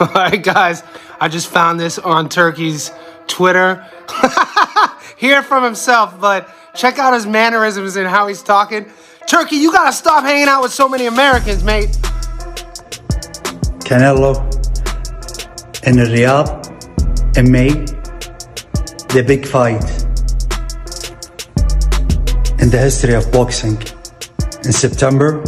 All right, guys, I just found this on Turki's Twitter. Hear it from himself, but check out his mannerisms and how he's talking. Turki, you gotta stop hanging out with so many Americans, mate. Canelo in Riyadh in May, the big fight in the history of boxing. In September,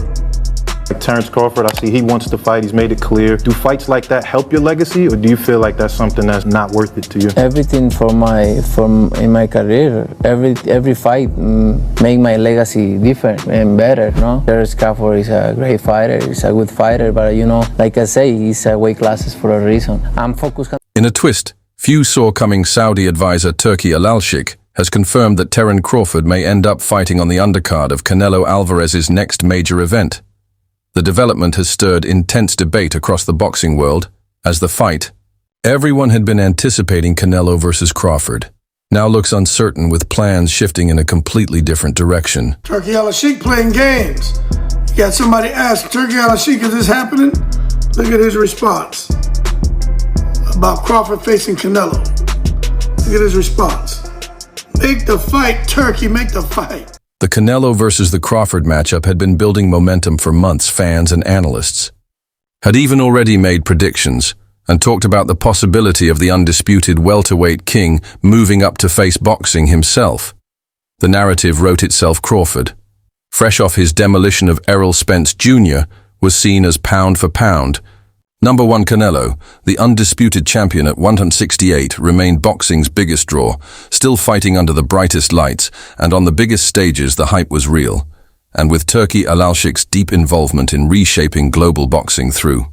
Terence Crawford, I see he wants to fight. He's made it clear. Do fights like that help your legacy, or do you feel like that's something that's not worth it to you? Everything in my career, every fight make my legacy different and better. No, Terence Crawford is a great fighter. He's a good fighter, but like I say, he's weight classes for a reason. I'm focused. In a twist, few saw coming Saudi advisor Turki Alalshikh has confirmed that Terence Crawford may end up fighting on the undercard of Canelo Alvarez's next major event. The development has stirred intense debate across the boxing world, as the fight everyone had been anticipating Canelo versus Crawford now looks uncertain, with plans shifting in a completely different direction. Turki Alalshikh playing games. You got somebody ask Turki Alalshikh, is this happening? Look at his response about Crawford facing Canelo. Look at his response. Make the fight, Turki, make the fight. The Canelo versus the Crawford matchup had been building momentum for months. Fans and analysts had even already made predictions and talked about the possibility of the undisputed welterweight king moving up to face boxing himself. The narrative wrote itself. Crawford, fresh off his demolition of Errol Spence Jr., was seen as pound for pound number one. Canelo, the undisputed champion at 168, remained boxing's biggest draw, still fighting under the brightest lights, and on the biggest stages the hype was real. And with Turki Alalshikh's deep involvement in reshaping global boxing through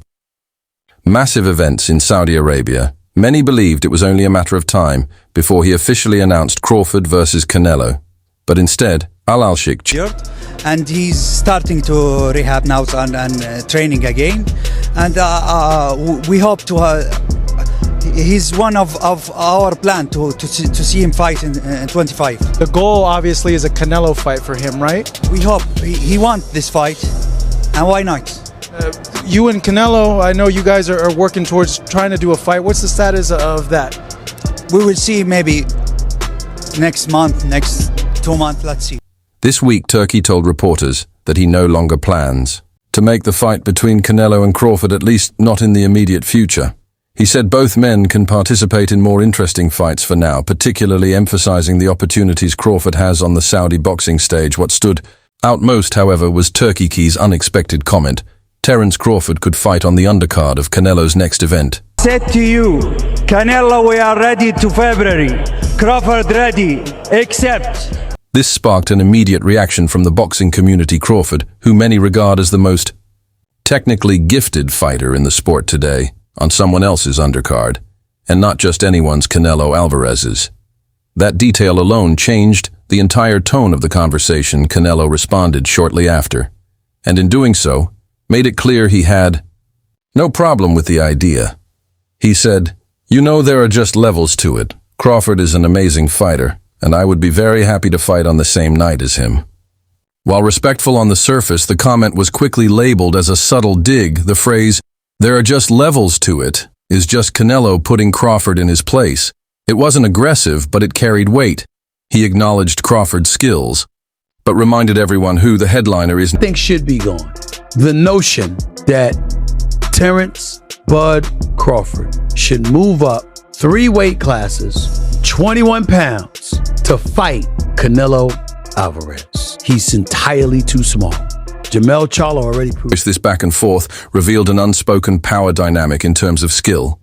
massive events in Saudi Arabia, many believed it was only a matter of time before he officially announced Crawford versus Canelo. But instead, Alalshikh, and he's starting to rehab now and training again, and we hope to. He's one of our plan to see him fight in 25. The goal obviously is a Canelo fight for him, right? We hope he wants this fight, and why not? You and Canelo, I know you guys are working towards trying to do a fight. What's the status of that? We will see maybe next month, next 2 months, let's see. This week, Turki told reporters that he no longer plans to make the fight between Canelo and Crawford, at least not in the immediate future. He said both men can participate in more interesting fights for now, particularly emphasizing the opportunities Crawford has on the Saudi boxing stage. What stood out most, however, was Turki's unexpected comment. Terence Crawford could fight on the undercard of Canelo's next event. Said to you, Canelo, we are ready to February. Crawford ready, except... This sparked an immediate reaction from the boxing community. Crawford, who many regard as the most technically gifted fighter in the sport today, on someone else's undercard, and not just anyone's, Canelo Alvarez's. That detail alone changed the entire tone of the conversation. Canelo responded shortly after, and in doing so, made it clear he had no problem with the idea. He said, "You know, there are just levels to it. Crawford is an amazing fighter, and I would be very happy to fight on the same night as him." While respectful on the surface, the comment was quickly labeled as a subtle dig. The phrase, "there are just levels to it," is just Canelo putting Crawford in his place. It wasn't aggressive, but it carried weight. He acknowledged Crawford's skills, but reminded everyone who the headliner is. I think should be gone. The notion that Terence Bud Crawford should move up 3 weight classes, 21 pounds, to fight Canelo Alvarez. He's entirely too small. Jamel Charlo already proved this back and forth revealed an unspoken power dynamic in terms of skill.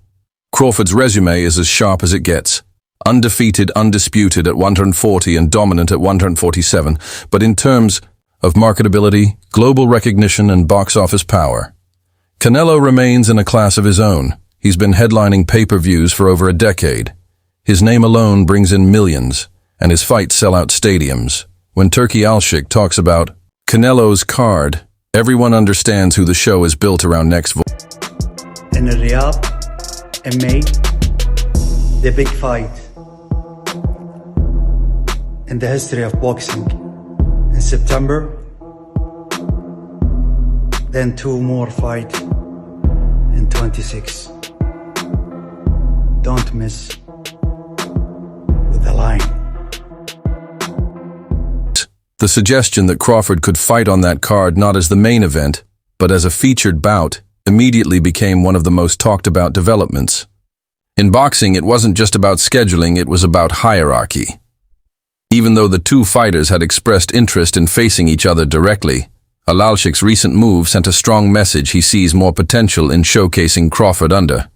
Crawford's resume is as sharp as it gets. Undefeated, undisputed at 140 and dominant at 147, but in terms of marketability, global recognition, and box office power, Canelo remains in a class of his own. He's been headlining pay-per-views for over a decade. His name alone brings in millions, and his fights sell out stadiums. When Turki Alalshikh talks about Canelo's card, everyone understands who the show is built around next. In Riyadh, in May, the big fight in the history of boxing. In September, then 2 more fights in 26. don't miss with the line. The suggestion that Crawford could fight on that card not as the main event, but as a featured bout, immediately became one of the most talked about developments. In boxing, it wasn't just about scheduling, it was about hierarchy. Even though the two fighters had expressed interest in facing each other directly, Alalshikh's recent move sent a strong message he sees more potential in showcasing Crawford under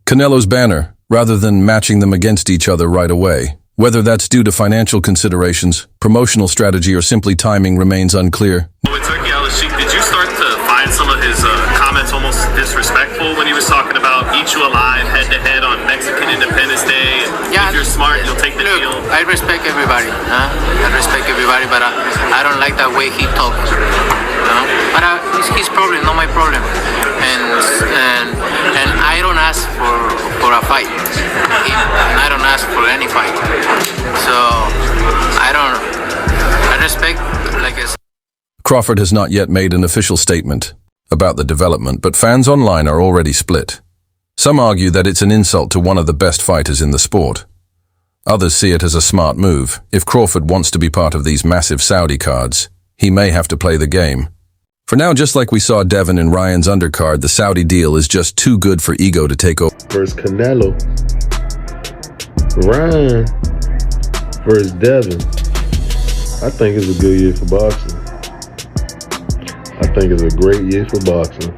Canelo's banner, rather than matching them against each other right away. Whether that's due to financial considerations, promotional strategy, or simply timing remains unclear. With Turki Alalshikh, did you start to find some of his comments almost disrespectful when he was talking about eat you alive head-to-head on Mexican Independence Day? Yeah, if you're smart, you'll take the deal. I respect everybody. I respect everybody, but I don't like that way he talks. But it's his problem, not my problem. And I don't ask for a fight. And I don't ask for any fight. So I respect, like I said. Crawford has not yet made an official statement about the development, but fans online are already split. Some argue that it's an insult to one of the best fighters in the sport. Others see it as a smart move. If Crawford wants to be part of these massive Saudi cards, he may have to play the game. For now, just like we saw Devin and Ryan's undercard, the Saudi deal is just too good for ego to take over. Versus Canelo. Ryan versus Devin. I think it's a good year for boxing. I think it's a great year for boxing.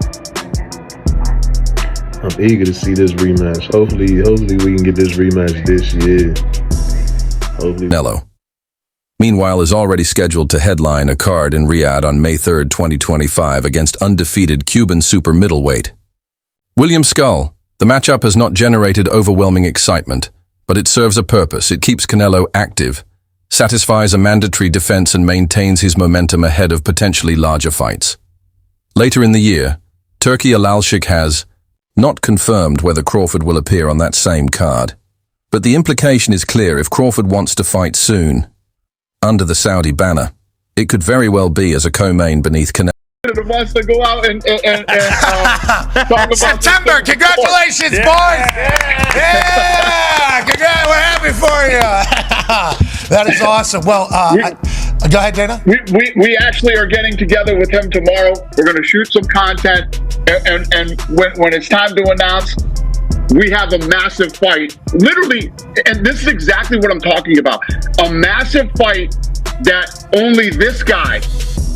I'm eager to see this rematch. Hopefully we can get this rematch this year. Hopefully. Canelo, meanwhile, is already scheduled to headline a card in Riyadh on May 3, 2025 against undefeated Cuban super middleweight William Skull. The matchup has not generated overwhelming excitement, but it serves a purpose. It keeps Canelo active, satisfies a mandatory defense, and maintains his momentum ahead of potentially larger fights. Later in the year, Turki Alalshikh has not confirmed whether Crawford will appear on that same card, but the implication is clear. If Crawford wants to fight soon, under the Saudi banner, it could very well be as a co-main beneath Canelo. Wants to go out and talk about September. Congratulations, boys! Yeah! Congrats, we're happy for you. That is awesome. Well, go ahead, Dana. We actually are getting together with him tomorrow. We're going to shoot some content, and when it's time to announce, we have a massive fight. Literally, and this is exactly what I'm talking about. A massive fight that only this guy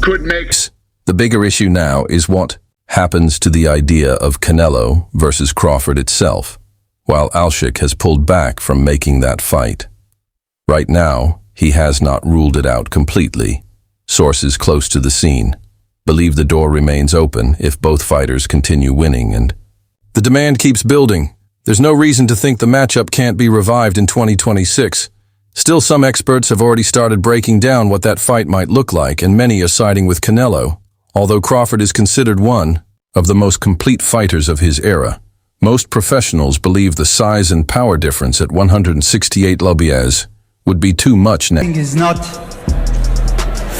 could make. The bigger issue now is what happens to the idea of Canelo versus Crawford itself, while Alshikh has pulled back from making that fight. Right now, he has not ruled it out completely. Sources close to the scene believe the door remains open if both fighters continue winning, and the demand keeps building. There's no reason to think the matchup can't be revived in 2026. Still, some experts have already started breaking down what that fight might look like, and many are siding with Canelo. Although Crawford is considered one of the most complete fighters of his era, most professionals believe the size and power difference at 168 lbs would be too much now. Is not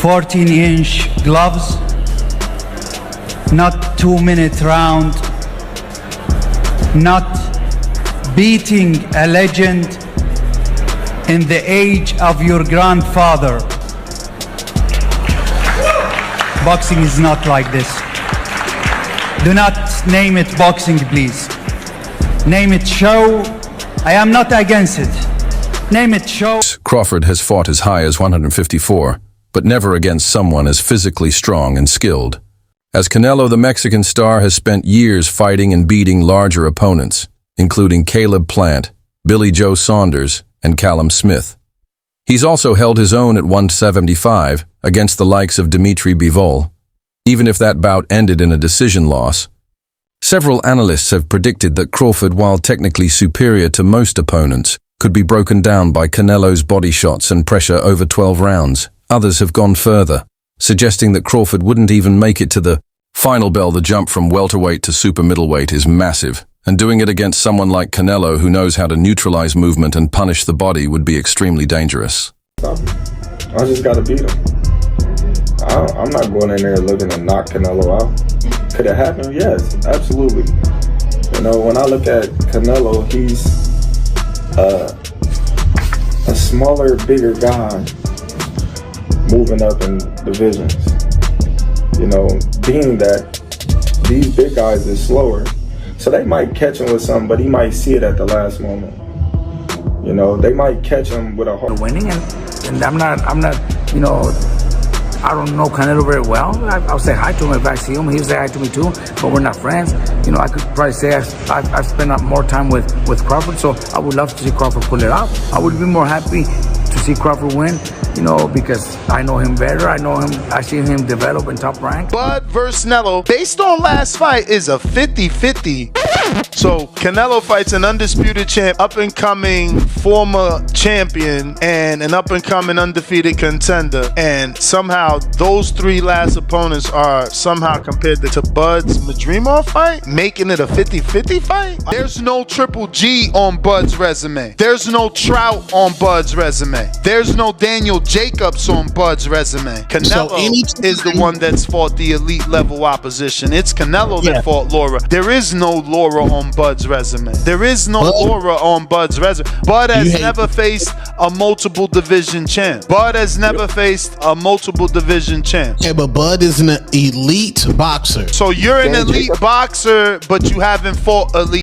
14-inch gloves, not 2-minute round, not beating a legend in the age of your grandfather. Boxing is not like this. Do not name it boxing, please. Name it show. I am not against it. Name it show. Crawford has fought as high as 154, but never against someone as physically strong and skilled. As Canelo, the Mexican star, has spent years fighting and beating larger opponents, including Caleb Plant, Billy Joe Saunders, and Callum Smith. He's also held his own at 175 against the likes of Dimitri Bivol, even if that bout ended in a decision loss. Several analysts have predicted that Crawford, while technically superior to most opponents, could be broken down by Canelo's body shots and pressure over 12 rounds. Others have gone further, suggesting that Crawford wouldn't even make it to the final bell. The jump from welterweight to super middleweight is massive, and doing it against someone like Canelo, who knows how to neutralize movement and punish the body, would be extremely dangerous. I just gotta beat him. I'm not going in there looking to knock Canelo out. Could it happen? Yes, absolutely. You know, when I look at Canelo, he's a smaller, bigger guy moving up in divisions. You know, being that these big guys is slower, so they might catch him with something, but he might see it at the last moment. You know, they might catch him with a hard winning, and I'm not, you know, I don't know Canelo very well. I'll say hi to him if I see him. He'll say hi to me too, but we're not friends. You know, I could probably say I've spent more time with Crawford, so I would love to see Crawford pull it off. I would be more happy to see Crawford win, you know, because I know him better. I see him develop in top rank. Bud versus Canelo, based on last fight, is a 50-50. So Canelo fights an undisputed champ, up-and-coming former champion, and an up-and-coming undefeated contender. And somehow those three last opponents are somehow compared to Bud's Madrimov fight, making it a 50-50 fight. There's no Triple G on Bud's resume. There's no Trout on Bud's resume. There's no Daniel Jacobs on Bud's resume. Canelo is the one that's fought the elite level opposition. It's Canelo that fought Laura. There is no Laura on Bud's resume. There is no Laura on Bud's resume. Bud has never faced a multiple division champ. Bud has never faced a multiple division champ. Yeah, but Bud is an elite boxer. So you're an elite boxer, but you haven't fought elite